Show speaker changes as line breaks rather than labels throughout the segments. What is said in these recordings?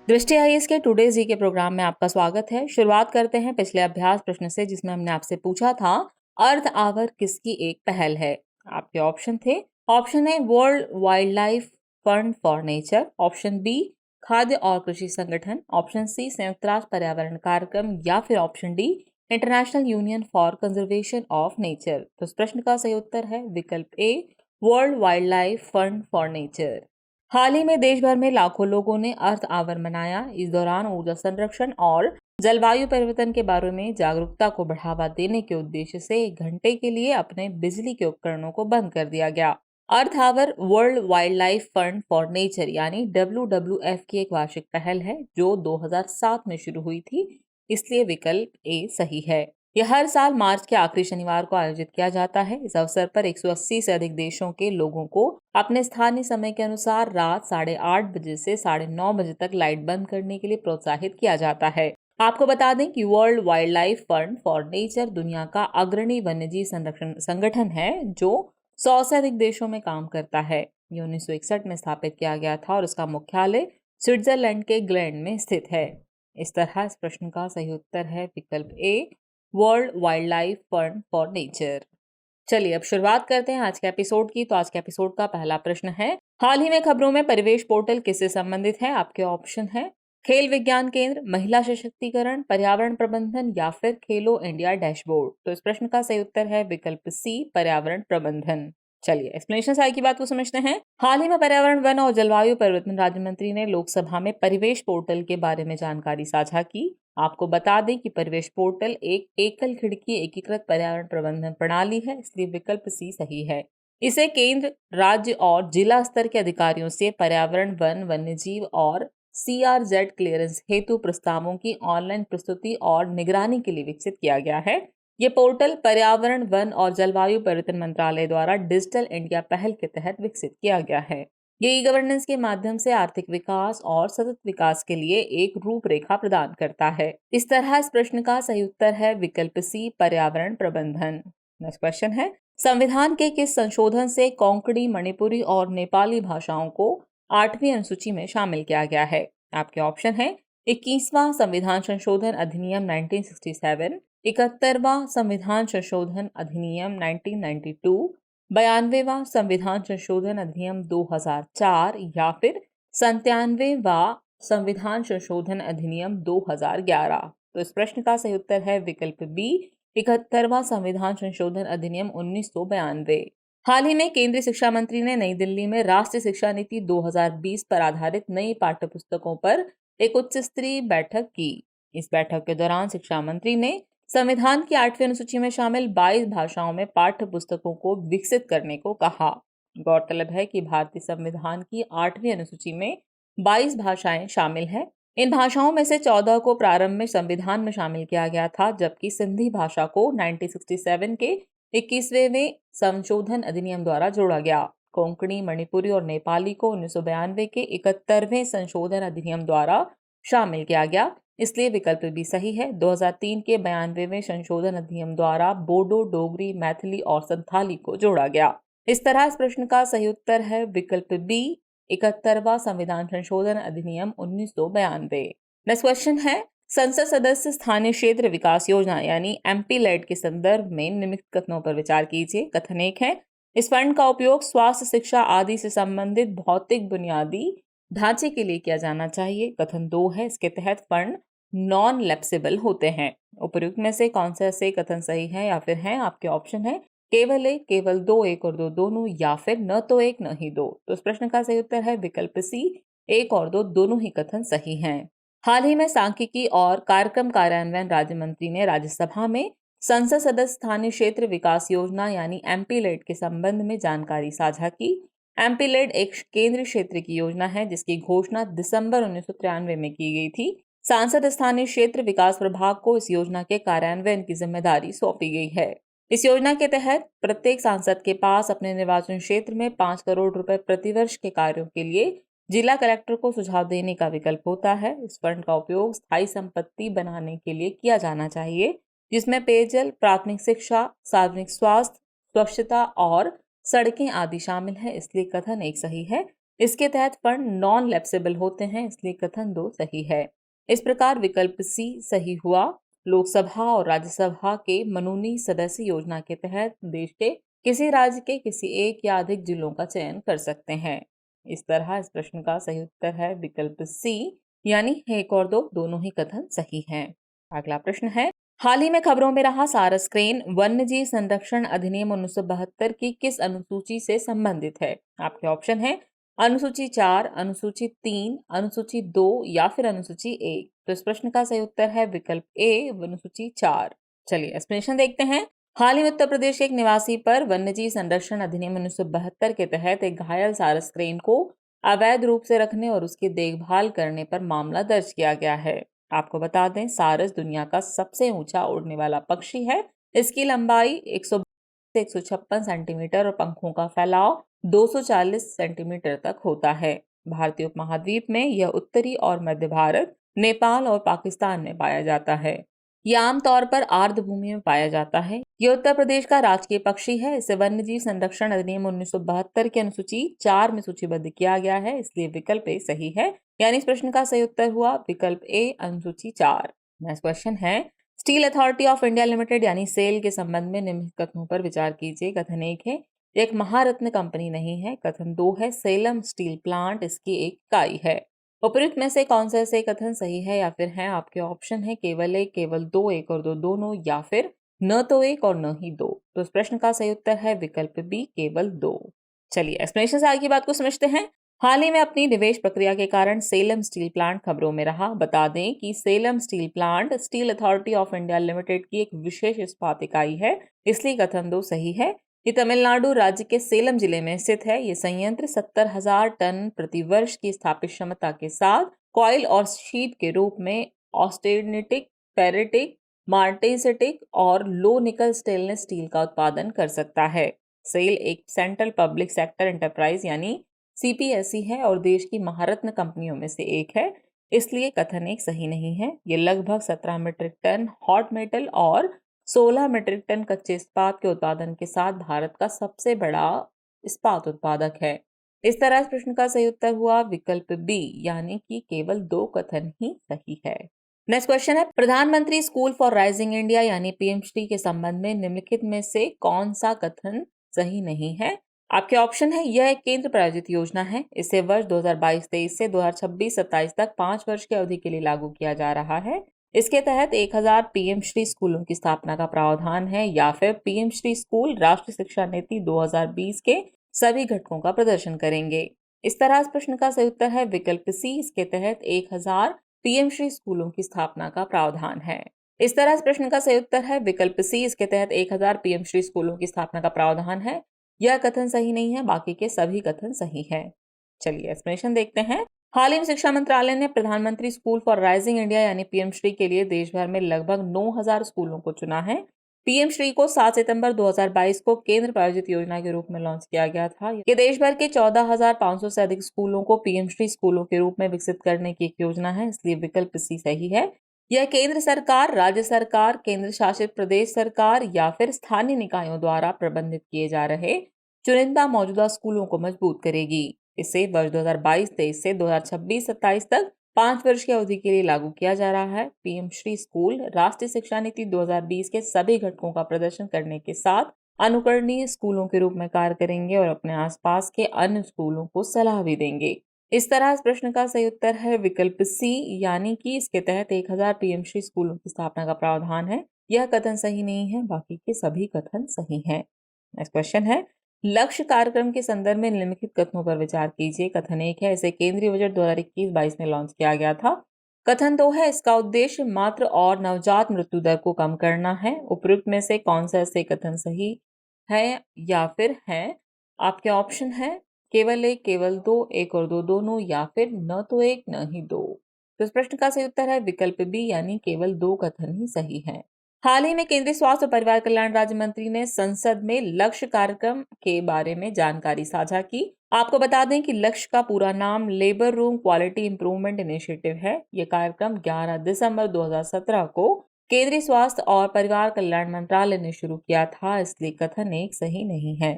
दृष्टि आईएएस के टुडे जी के प्रोग्राम में आपका स्वागत है। शुरुआत करते हैं पिछले अभ्यास प्रश्न से, जिसमें हमने आपसे पूछा था अर्थ आवर किसकी एक पहल है। आपके ऑप्शन थे, option A world wild life fund for nature, option B खाद्य और कृषि संगठन, ऑप्शन सी संयुक्त राष्ट्र पर्यावरण कार्यक्रम, या फिर option D International Union for Conservation of Nature. तो इस प्रश्न का सही उत्तर है विकल्प A world wild life fund for Nature. हाल ही में देश भर में लाखों लोगों ने अर्थ आवर मनाया। इस दौरान ऊर्जा संरक्षण और जलवायु परिवर्तन के बारे में जागरूकता को बढ़ावा देने के उद्देश्य से 1 घंटे के लिए अपने बिजली के उपकरणों को बंद कर दिया गया। Earth Hour World wild life fund for Nature यानी WWF की एक वार्षिक पहल है जो 2007 में शुरू हुई थी, इसलिए विकल्प ए सही है। यह हर साल मार्च के आखिरी शनिवार को आयोजित किया जाता है। इस अवसर पर 180 से अधिक देशों के लोगों को अपने स्थानीय समय के अनुसार रात 8:30 बजे से 9:30 बजे तक लाइट बंद करने के लिए प्रोत्साहित किया जाता है। आपको बता दें कि world wild life fund for nature दुनिया का अग्रणी वन्यजीव संरक्षण संगठन है जो 100 से अधिक देशों में काम करता है। ये 1961 में स्थापित किया गया था और उसका मुख्यालय स्विट्जरलैंड के ग्लैंड में स्थित है। इस तरह इस प्रश्न का सही उत्तर है विकल्प A world wild life fund for Nature. चलिए अब शुरुआत करते हैं आज के एपिसोड की। तो आज के एपिसोड का पहला प्रश्न है, हाल ही में खबरों में परिवेश पोर्टल किससे संबंधित है। आपके ऑप्शन है खेल विज्ञान केंद्र, महिला सशक्तिकरण, पर्यावरण प्रबंधन, या फिर खेलो इंडिया डैशबोर्ड। तो इस प्रश्न का सही उत्तर है विकल्प सी पर्यावरण प्रबंधन। चलिए एक्सप्लेनेशन साइड की बात को समझते हैं। हाल ही में पर्यावरण, वन और जलवायु परिवर्तन राज्य मंत्री ने लोकसभा में परिवेश पोर्टल के बारे में जानकारी साझा की। आपको बता दें कि परिवेश पोर्टल एक एकल खिड़की एकीकृत पर्यावरण प्रबंधन प्रणाली है, इसलिए विकल्प सी सही है। इसे केंद्र, राज्य और जिला स्तर के अधिकारियों से पर्यावरण, वन, वन्यजीव और CRZ क्लियरेंस हेतु प्रस्तावों की ऑनलाइन प्रस्तुति और निगरानी के लिए विकसित किया गया है। ये पोर्टल पर्यावरण, वन और जलवायु परिवर्तन मंत्रालय द्वारा डिजिटल इंडिया पहल के तहत विकसित किया गया है। ये ई गवर्नेंस के माध्यम से आर्थिक विकास और सतत विकास के लिए एक रूपरेखा प्रदान करता है। इस तरह इस प्रश्न का सही उत्तर है विकल्प सी पर्यावरण प्रबंधन। नेक्स्ट क्वेश्चन है, संविधान के किस संशोधन से कोंकणी, मणिपुरी और नेपाली भाषाओं को 8वीं अनुसूची में शामिल किया गया है। आपके ऑप्शन है 21वां संविधान संशोधन अधिनियम 1967, 71वां संविधान संशोधन अधिनियम 1992, 92वां संविधान संशोधन अधिनियम 2004, या फिर 97वां संविधान संशोधन अधिनियम 2011। तो इस प्रश्न का सही उत्तर है विकल्प बी 71वां संविधान संशोधन अधिनियम 1992। हाल ही में केंद्रीय शिक्षा मंत्री ने नई दिल्ली में राष्ट्रीय शिक्षा नीति 2020 पर आधारित नई पाठ्य पुस्तकों पर एक उच्च स्तरीय बैठक की। इस बैठक के दौरान शिक्षा मंत्री ने संविधान की 8वीं अनुसूची में शामिल 22 भाषाओं में पाठ्य पुस्तकों को विकसित करने को कहा। गौरतलब है कि भारतीय संविधान की 8वीं अनुसूची में 22 भाषाएं शामिल हैं। इन भाषाओं में से 14 को प्रारंभ में संविधान में शामिल किया गया था, जबकि सिंधी भाषा को 1967 के 21वें संशोधन अधिनियम द्वारा जोड़ा गया। कोंकणी, मणिपुरी और नेपाली को 1992 के 71वें संशोधन अधिनियम द्वारा शामिल किया गया, इसलिए विकल्प भी सही है। 2003 के 92वें संशोधन अधिनियम द्वारा बोडो, डोगरी, मैथिली और संथाली को जोड़ा गया। इस तरह इस प्रश्न का सही उत्तर है विकल्प बी 71वां संविधान संशोधन अधिनियम 1992। नेक्स्ट क्वेश्चन है, संसद सदस्य स्थानीय क्षेत्र विकास योजना यानी MP-लेड के संदर्भ में निम्नलिखित कथनों पर विचार कीजिए। कथन 1 है, इस फंड का उपयोग स्वास्थ्य, शिक्षा आदि से संबंधित भौतिक बुनियादी ढांचे के लिए किया जाना चाहिए। कथन 2 है, इसके तहत फंड नॉन लैप्सेबल होते हैं। उपयुक्त में से कौन सा से कथन सही है या फिर है? आपके ऑप्शन है केवल एक, केवल दो, एक और दो दोनों, या फिर न तो एक न ही दो। तो इस प्रश्न का सही उत्तर है विकल्प सी एक और दो दोनों ही कथन सही हैं। हाल ही में सांख्यिकी और कार्यक्रम कार्यान्वयन राज्य मंत्री ने राज्यसभा में संसद सदस्य स्थानीय क्षेत्र विकास योजना यानी MP-लेड के संबंध में जानकारी साझा की। MP-लेड एक केंद्रीय क्षेत्र की योजना है जिसकी घोषणा दिसंबर 1993 में की गई थी। सांसद स्थानीय क्षेत्र विकास प्रभाग को इस योजना के कार्यान्वयन की जिम्मेदारी सौंपी गई है। इस योजना के तहत प्रत्येक सांसद के पास अपने निर्वाचन क्षेत्र में 5 करोड़ रुपए प्रतिवर्ष के कार्यों के लिए जिला कलेक्टर को सुझाव देने का विकल्प होता है। इस फंड का उपयोग स्थायी संपत्ति बनाने के लिए किया जाना चाहिए, जिसमें पेयजल, प्राथमिक शिक्षा, सार्वजनिक स्वास्थ्य, स्वच्छता और सड़कें आदि शामिल है, इसलिए कथन 1 सही है। इसके तहत फंड नॉन लैप्सेबल होते हैं, इसलिए कथन 2 सही है। इस प्रकार विकल्प सी सही हुआ। लोकसभा और राज्यसभा के मनोनीत सदस्य योजना के तहत देश के किसी राज्य के किसी एक या अधिक जिलों का चयन कर सकते हैं। इस तरह इस प्रश्न का सही उत्तर है विकल्प सी, यानी एक और दो दोनों ही कथन सही हैं। अगला प्रश्न है, हाल ही में खबरों में रहा सारस क्रेन वन्यजीव संरक्षण अधिनियम 1972 की किस अनुसूची से संबंधित है? आपके ऑप्शन है अनुसूची 4, अनुसूची 3, अनुसूची 2 या फिर अनुसूची 1। तो इस प्रश्न का सही उत्तर है विकल्प ए, अनुसूची 4। चलिए एक्सप्लेनेशन देखते हैं। हाल ही में उत्तर प्रदेश के एक निवासी पर वन्यजीव संरक्षण अधिनियम 1972 के तहत एक घायल सारस क्रेन को अवैध रूप से रखने और उसकी देखभाल करने पर मामला दर्ज किया गया है। आपको बता दें, सारस दुनिया का सबसे ऊंचा उड़ने वाला पक्षी है। इसकी लंबाई 100 से 156 सेंटीमीटर और पंखों का फैलाव 240 सेंटीमीटर तक होता है। भारतीय उपमहाद्वीप में यह उत्तरी और मध्य भारत, नेपाल और पाकिस्तान में पाया जाता है। यह आमतौर पर आर्द्र भूमि में पाया जाता है। यह उत्तर प्रदेश का राजकीय पक्षी है। इसे वन्यजीव संरक्षण अधिनियम 1972 की अनुसूची 4 में सूचीबद्ध किया गया है, इसलिए विकल्प ए सही है। यानी इस प्रश्न का सही उत्तर हुआ विकल्प ए, अनुसूची 4। नेक्स्ट क्वेश्चन है, steel authority of India limited यानी सेल के संबंध में निम्नलिखित कथनों पर विचार कीजिए। कथन 1 है, एक महारत्न कंपनी नहीं है। कथन 2 है, सेलम स्टील प्लांट इसकी एक इकाई है। उपयुक्त में से कौन सा से कथन सही है या फिर है? आपके ऑप्शन है केवल एक, केवल दो, एक और दो दोनों, या फिर न तो एक और न ही दो। तो इस प्रश्न का सही उत्तर है विकल्प बी, केवल दो। चलिए एक्सप्लेनेशन से आगे बात को समझते हैं। हाल ही में अपनी निवेश प्रक्रिया के कारण सेलम स्टील प्लांट खबरों में रहा। बता दें कि Salem steel plant steel authority of India limited की एक विशेष इस्पात इकाई है, इसलिए कथन 2 सही है। ये तमिलनाडु राज्य के सेलम जिले में स्थित है। ये संयंत्र 70,000 टन प्रति वर्ष की स्थापित क्षमता के साथ कॉइल और शीट के रूप में ऑस्टेनिटिक, फेरेटिक, मार्टेसिटिक और लो निकल स्टेनलेस स्टील का उत्पादन कर सकता है। सेल एक सेंट्रल पब्लिक सेक्टर एंटरप्राइज यानी सीपीएसई है और देश की महारत्न कंपनियों में से एक है, इसलिए कथन 1 सही नहीं है। ये लगभग 17 मीट्रिक टन हॉट मेटल और 16 मीट्रिक टन कच्चे इस्पात के उत्पादन के साथ भारत का सबसे बड़ा इस्पात उत्पादक है। इस तरह इस प्रश्न का सही उत्तर हुआ विकल्प बी, यानी कि केवल 2 कथन ही सही है। नेक्स्ट क्वेश्चन है, प्रधानमंत्री स्कूल फॉर राइजिंग इंडिया यानी पीएमश्री के संबंध में निम्नलिखित में से कौन सा कथन सही नहीं है? आपके ऑप्शन है, यह एक केंद्र प्रायोजित योजना है। इसे वर्ष 2022-23 से 2026-27 तक 5 वर्ष की अवधि के लिए लागू किया जा रहा है। इसके तहत 1000 पीएम श्री स्कूलों की स्थापना का प्रावधान है, या फिर पीएम श्री स्कूल राष्ट्रीय शिक्षा नीति 2020 के सभी घटकों का प्रदर्शन करेंगे। इस तरह इस प्रश्न का सही उत्तर है विकल्प सी, इसके तहत 1000 पीएम श्री स्कूलों की स्थापना का प्रावधान है। इस तरह इस प्रश्न का सही उत्तर है विकल्प सी, इसके तहत 1000 पीएम श्री स्कूलों की स्थापना का प्रावधान है। यह कथन सही नहीं है, बाकी के सभी कथन सही हैं। चलिए एक्सप्लेनेशन देखते हैं। हाल ही में शिक्षा मंत्रालय ने प्रधानमंत्री स्कूल फॉर राइजिंग इंडिया यानी पीएम श्री के लिए देश भर में लगभग 9000 स्कूलों को चुना है। पीएम श्री को 7 सितंबर 2022 को केंद्र प्रायोजित योजना के रूप में लॉन्च किया गया था। ये देश भर के 14,500 से अधिक स्कूलों को पीएम श्री स्कूलों के रूप में विकसित करने की एक योजना है, इसलिए विकल्प सी सही है। यह केंद्र सरकार, राज्य सरकार, केंद्र शासित प्रदेश सरकार या फिर स्थानीय निकायों द्वारा प्रबंधित किए जा रहे चुनिंदा मौजूदा स्कूलों को मजबूत करेगी। इसे वर्ष 2022-23 से 2026-27 तक 5 वर्ष की अवधि के लिए लागू किया जा रहा है। पीएम श्री स्कूल राष्ट्रीय शिक्षा नीति 2020 के सभी घटकों का प्रदर्शन करने के साथ अनुकरणीय स्कूलों के रूप में कार्य करेंगे और अपने आसपास के अन्य स्कूलों को सलाह भी देंगे। इस तरह इस प्रश्न का सही उत्तर है विकल्प सी, यानी कि इसके तहत 1000 पीएम श्री स्कूलों की स्थापना का प्रावधान है। यह कथन सही नहीं है, बाकी के सभी कथन सही हैं। नेक्स्ट क्वेश्चन है, लक्ष्य कार्यक्रम के संदर्भ में निम्नलिखित कथनों पर विचार कीजिए। कथन 1 है, इसे केंद्रीय बजट 2021-22 में लॉन्च किया गया था। कथन 2 है, इसका उद्देश्य मातृ और नवजात मृत्यु दर को कम करना है। उपयुक्त में से कौन सा ऐसे कथन सही है या फिर है? आपके ऑप्शन है केवल एक, केवल दो, एक और दो दोनों, या फिर न तो एक न ही दो। तो इस प्रश्न का सही उत्तर है विकल्प बी, यानी केवल 2 कथन ही सही है। हाल ही में केंद्रीय स्वास्थ्य और परिवार कल्याण राज्य मंत्री ने संसद में लक्ष्य कार्यक्रम के बारे में जानकारी साझा की। आपको बता दें कि लक्ष्य का पूरा नाम labour room quality improvement initiative है। यह कार्यक्रम 11 दिसंबर 2017 को केंद्रीय स्वास्थ्य और परिवार कल्याण मंत्रालय ने शुरू किया था, इसलिए कथन 1 सही नहीं है।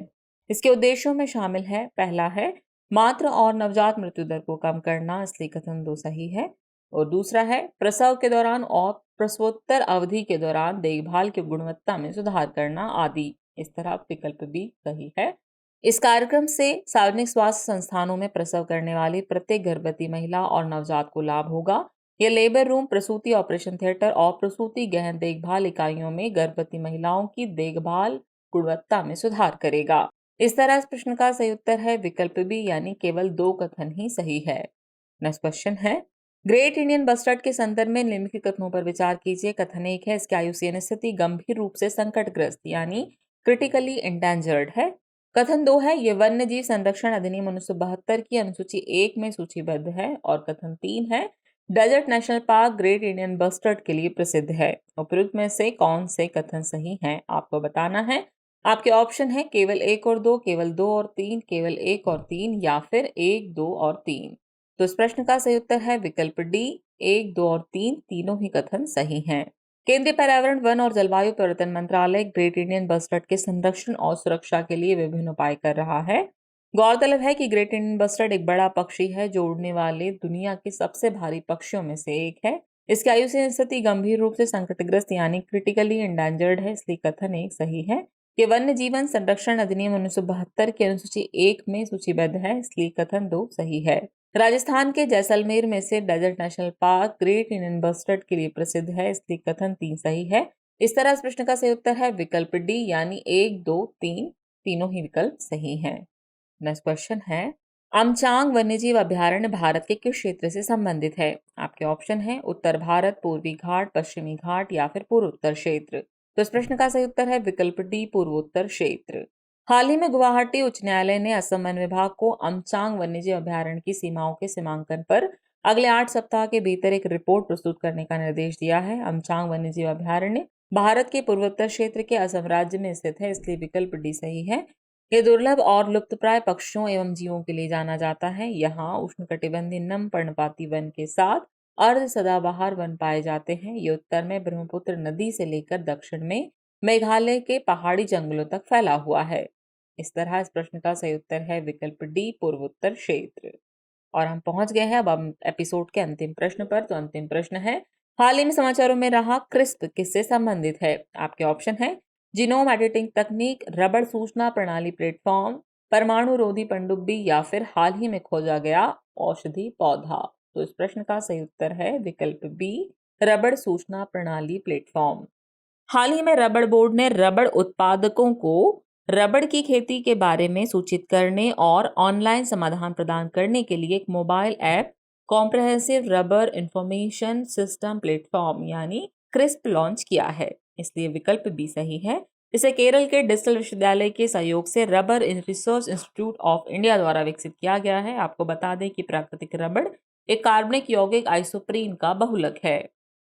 इसके उद्देश्यों में शामिल है, पहला है मातृ और नवजात मृत्यु दर को कम करना, इसलिए कथन 2 सही है। और दूसरा है प्रसव के दौरान और प्रसवोत्तर अवधि के दौरान देखभाल की गुणवत्ता में सुधार करना आदि। इस तरह विकल्प बी सही है। इस कार्यक्रम से सार्वजनिक स्वास्थ्य संस्थानों में प्रसव करने वाली प्रत्येक गर्भवती महिला और नवजात को लाभ होगा। यह लेबर रूम, प्रसूति ऑपरेशन थिएटर और प्रसूति गहन देखभाल इकाइयों में गर्भवती महिलाओं की देखभाल गुणवत्ता में सुधार करेगा। इस तरह इस प्रश्न का सही उत्तर है विकल्प बी, यानी केवल 2 कथन ही सही है। नेक्स्ट क्वेश्चन है, ग्रेट इंडियन बस्टर्ड के संदर्भ में निम्नलिखित कथनों पर विचार कीजिए। कथन 1 है, इसकी आयुसीन स्थिति गंभीर रूप से संकटग्रस्त यानी क्रिटिकली एंडेंजर्ड है। कथन 2 है, ये वन्य जीव संरक्षण अधिनियम 1972 की अनुसूची 1 में सूचीबद्ध है। और कथन 3 है, desert national park great Indian bustard के लिए प्रसिद्ध है। उपयुक्त में से कौन से कथन सही हैं आपको बताना है। आपके ऑप्शन है केवल 1 और 2, केवल 2 और 3, केवल 1 और 3 या फिर 1, 2 और 3। तो इस प्रश्न का सही उत्तर है विकल्प डी, 1, 2 और 3 तीनों ही कथन सही हैं। केंद्रीय पर्यावरण, वन और जलवायु परिवर्तन मंत्रालय ग्रेट इंडियन बस्टर्ड के संरक्षण और सुरक्षा के लिए विभिन्न उपाय कर रहा है। गौरतलब है कि ग्रेट इंडियन बस्टर्ड एक बड़ा पक्षी है जो उड़ने वाले दुनिया के सबसे भारी पक्षियों में से एक है। इसकी आयुसीन स्थिति गंभीर रूप से संकटग्रस्त यानी क्रिटिकली एंडेंजर्ड है, इसलिए कथन 1 सही है। ये वन्य जीवन संरक्षण अधिनियम 1972 की अनुसूची 1 में सूचीबद्ध है, इसलिए कथन 2 सही है। राजस्थान के जैसलमेर में से desert national park great Indian bustard के लिए प्रसिद्ध है, इसलिए कथन 3 सही है। इस तरह इस प्रश्न का सही उत्तर है विकल्प डी, यानी 1, 2, 3 तीनों ही विकल्प सही हैं। नेक्स्ट क्वेश्चन है, अमचांग वन्यजीव अभयारण्य भारत के किस क्षेत्र से संबंधित है। आपके ऑप्शन है उत्तर भारत, पूर्वी घाट, पश्चिमी घाट या फिर पूर्वोत्तर क्षेत्र। तो इस प्रश्न का सही उत्तर है विकल्प डी, पूर्वोत्तर क्षेत्र। हाल ही में गुवाहाटी उच्च न्यायालय ने असम वन विभाग को अमचांग वन्यजीव अभयारण्य की सीमाओं के सीमांकन पर अगले 8 सप्ताह के भीतर एक रिपोर्ट प्रस्तुत करने का निर्देश दिया है। अमचांग वन्यजीव अभयारण्य भारत के पूर्वोत्तर क्षेत्र के असम राज्य में स्थित है, इसलिए विकल्प डी सही है। ये दुर्लभ और लुप्तप्राय पक्षियों एवं जीवों के लिए जाना जाता है। यहाँ उष्णकटिबंधीय नम पर्णपाती वन के साथ अर्ध सदाबहार वन पाए जाते हैं। ये उत्तर में ब्रह्मपुत्र नदी से लेकर दक्षिण में मेघालय के पहाड़ी जंगलों तक फैला हुआ है। इस तरह इस प्रश्न का सही उत्तर है विकल्प डी, पूर्वोत्तर क्षेत्र। और हम पहुंच गए हैं अब हम एपिसोड के अंतिम प्रश्न पर। तो अंतिम प्रश्न है, हाल ही में समाचारों में रहा क्रिस्प किससे संबंधित है। आपके ऑप्शन है जीनोम एडिटिंग तकनीक, रबड़ सूचना प्रणाली प्लेटफॉर्म, परमाणु रोधी पनडुब्बी या फिर हाल ही में खोजा गया औषधि पौधा। तो इस प्रश्न का सही उत्तर है विकल्प बी, रबड़ सूचना प्रणाली प्लेटफॉर्म। हाल ही में रबड़ बोर्ड ने रबड़ उत्पादकों को रबड़ की खेती के बारे में सूचित करने और ऑनलाइन समाधान प्रदान करने के लिए एक mobile app comprehensive rubber information system platform यानी क्रिस्प लॉन्च किया है, इसलिए विकल्प बी सही है। इसे केरल के डिजिटल विश्वविद्यालय के सहयोग से rubber research institute of India द्वारा विकसित किया गया है। आपको बता दें कि प्राकृतिक रबड़ एक कार्बनिक यौगिक आइसोप्रीन का बहुलक है।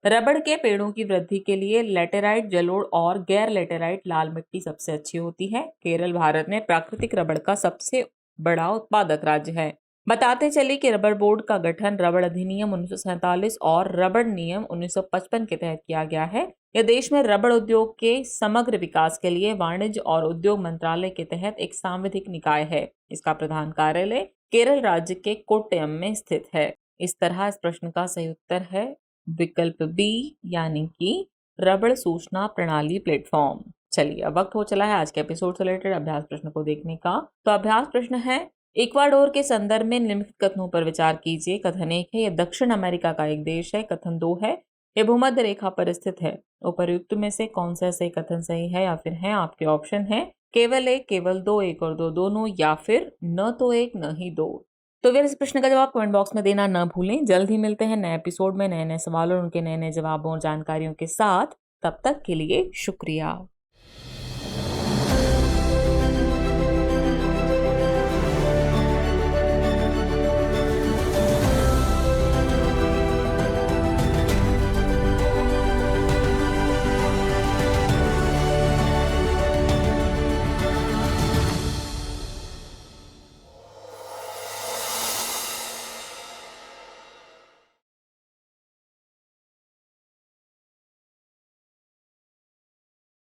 रबड़ के पेड़ों की वृद्धि के लिए लेटेराइट जलोढ़ और गैर लेटेराइट लाल मिट्टी सबसे अच्छी होती है। केरल भारत में प्राकृतिक रबड़ का सबसे बड़ा उत्पादक राज्य है। बताते चले कि रबड़ बोर्ड का गठन रबड़ अधिनियम 1947 और रबड़ नियम 1955 के तहत किया गया है। यह देश में रबड़ उद्योग के समग्र विकास के लिए वाणिज्य और उद्योग मंत्रालय के तहत एक सांविधिक निकाय है। इसका प्रधान कार्यालय केरल राज्य के कोट्टयम में स्थित है। इस तरह इस प्रश्न का सही उत्तर है विकल्प बी, यानी कि रबड़ सूचना प्रणाली प्लेटफॉर्म। चलिए अब वक्त हो चला है आज के एपिसोड से रिलेटेड अभ्यास प्रश्न को देखने का। तो अभ्यास प्रश्न है, इक्वाडोर के संदर्भ में निम्नलिखित कथनों पर विचार कीजिए। कथन 1 है, यह दक्षिण अमेरिका का एक देश है। कथन 2 है, यह भूमध्य रेखा पर स्थित है। उपर्युक्त में से कौन सा सही कथन सही है या फिर है। आपके ऑप्शन है केवल 1, केवल 2, 1 और 2 दोनों या फिर न तो 1 न ही 2। तो फिर इस प्रश्न का जवाब कमेंट बॉक्स में देना न भूलें। जल्द ही मिलते हैं नए एपिसोड में नए नए सवालों और उनके नए नए जवाबों और जानकारियों के साथ। तब तक के लिए शुक्रिया।